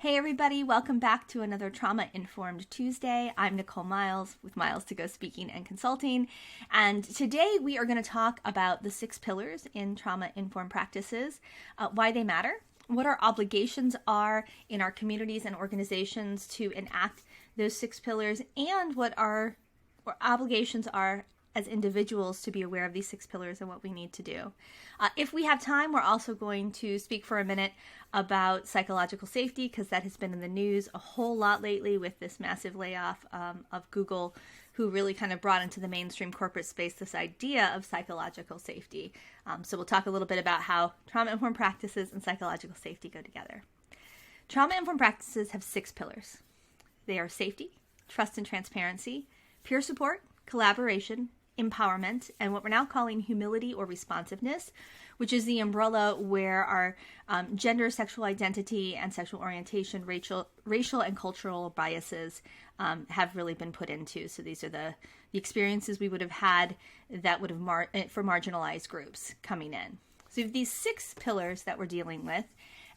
Hey everybody, welcome back to another Trauma Informed Tuesday. I'm Nicole Miles with MylestoGo Speaking and Consulting, and today we are going to talk about the 6 pillars in trauma informed practices, why they matter, what our obligations are in our communities and organizations to enact those 6 pillars, and what our obligations are as individuals to be aware of these 6 pillars and what we need to do. If we have time, we're also going to speak for a minute about psychological safety, because that has been in the news a whole lot lately with this massive layoff of Google, who really kind of brought into the mainstream corporate space this idea of psychological safety. So we'll talk a little bit about how trauma-informed practices and psychological safety go together. Trauma-informed practices have 6 pillars. They are safety, trust and transparency, peer support, collaboration, empowerment, and what we're now calling humility or responsiveness, which is the umbrella where our gender, sexual identity, and sexual orientation, racial and cultural biases have really been put into. So these are the experiences we would have had that would have for marginalized groups coming in. So we have these 6 pillars that we're dealing with,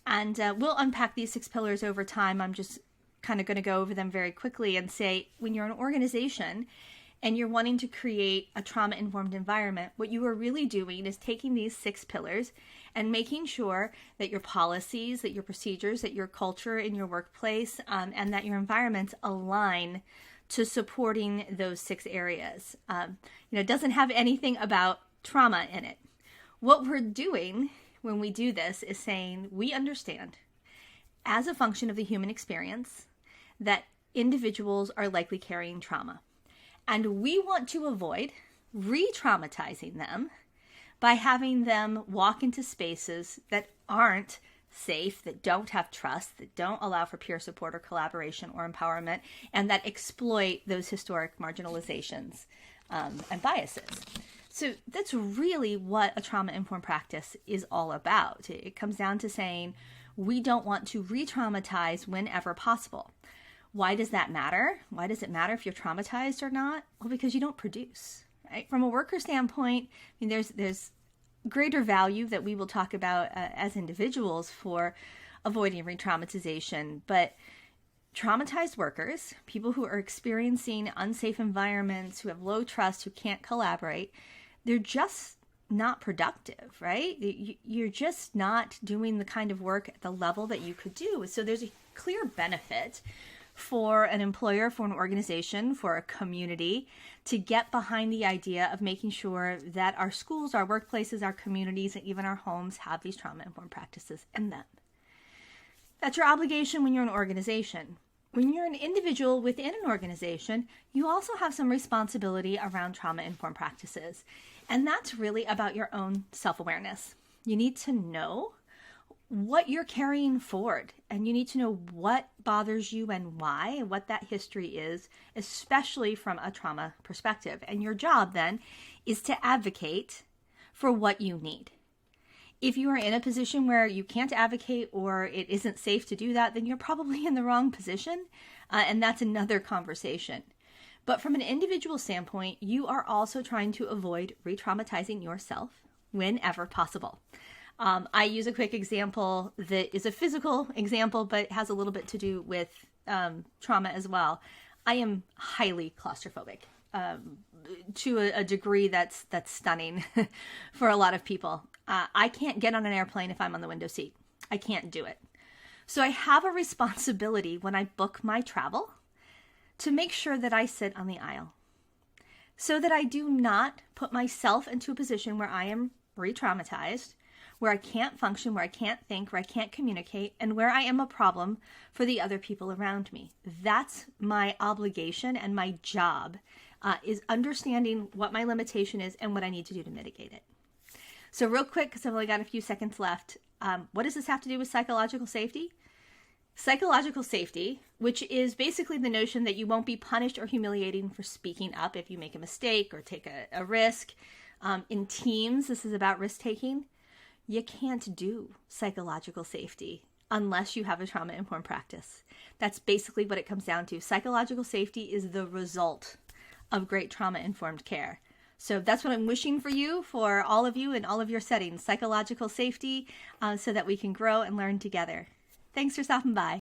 and we'll unpack these 6 pillars over time. I'm just kind of going to go over them very quickly and say, when you're an organization and you're wanting to create a trauma-informed environment, what you are really doing is taking these 6 pillars and making sure that your policies, that your procedures, that your culture in your workplace, and that your environments align to supporting those 6 areas. It doesn't have anything about trauma in it. What we're doing when we do this is saying we understand, as a function of the human experience, that individuals are likely carrying trauma. And we want to avoid re-traumatizing them by having them walk into spaces that aren't safe, that don't have trust, that don't allow for peer support or collaboration or empowerment, and that exploit those historic marginalizations and biases. So that's really what a trauma-informed practice is all about. It comes down to saying we don't want to re-traumatize whenever possible. Why does that matter? Why does it matter if you're traumatized or not? Well, because you don't produce, right? From a worker standpoint, there's greater value that we will talk about as individuals for avoiding re-traumatization. But traumatized workers, people who are experiencing unsafe environments, who have low trust, who can't collaborate, they're just not productive, right? You're just not doing the kind of work at the level that you could do. So there's a clear benefit for an employer, for an organization, for a community to get behind the idea of making sure that our schools, our workplaces, our communities, and even our homes have these trauma-informed practices in them. That's your obligation when you're an organization. When you're an individual within an organization, you also have some responsibility around trauma-informed practices. And that's really about your own self-awareness. You need to know what you're carrying forward, and you need to know what bothers you and why, and what that history is, especially from a trauma perspective. And your job then is to advocate for what you need. If you are in a position where you can't advocate or it isn't safe to do that, then you're probably in the wrong position, and that's another conversation. But from an individual standpoint, you are also trying to avoid re-traumatizing yourself whenever possible. I use a quick example that is a physical example, but has a little bit to do with trauma as well. I am highly claustrophobic to a degree that's stunning for a lot of people. I can't get on an airplane if I'm on the window seat. I can't do it. So I have a responsibility when I book my travel to make sure that I sit on the aisle so that I do not put myself into a position where I am re-traumatized, where I can't function, where I can't think, where I can't communicate, and where I am a problem for the other people around me. That's my obligation, and my job is understanding what my limitation is and what I need to do to mitigate it. So real quick, because I've only got a few seconds left, what does this have to do with psychological safety? Psychological safety, which is basically the notion that you won't be punished or humiliating for speaking up if you make a mistake or take a risk. In teams, this is about risk-taking. You can't do psychological safety unless you have a trauma-informed practice. That's basically what it comes down to. Psychological safety is the result of great trauma-informed care. So that's what I'm wishing for you, for all of you in all of your settings, psychological safety, so that we can grow and learn together. Thanks for stopping by.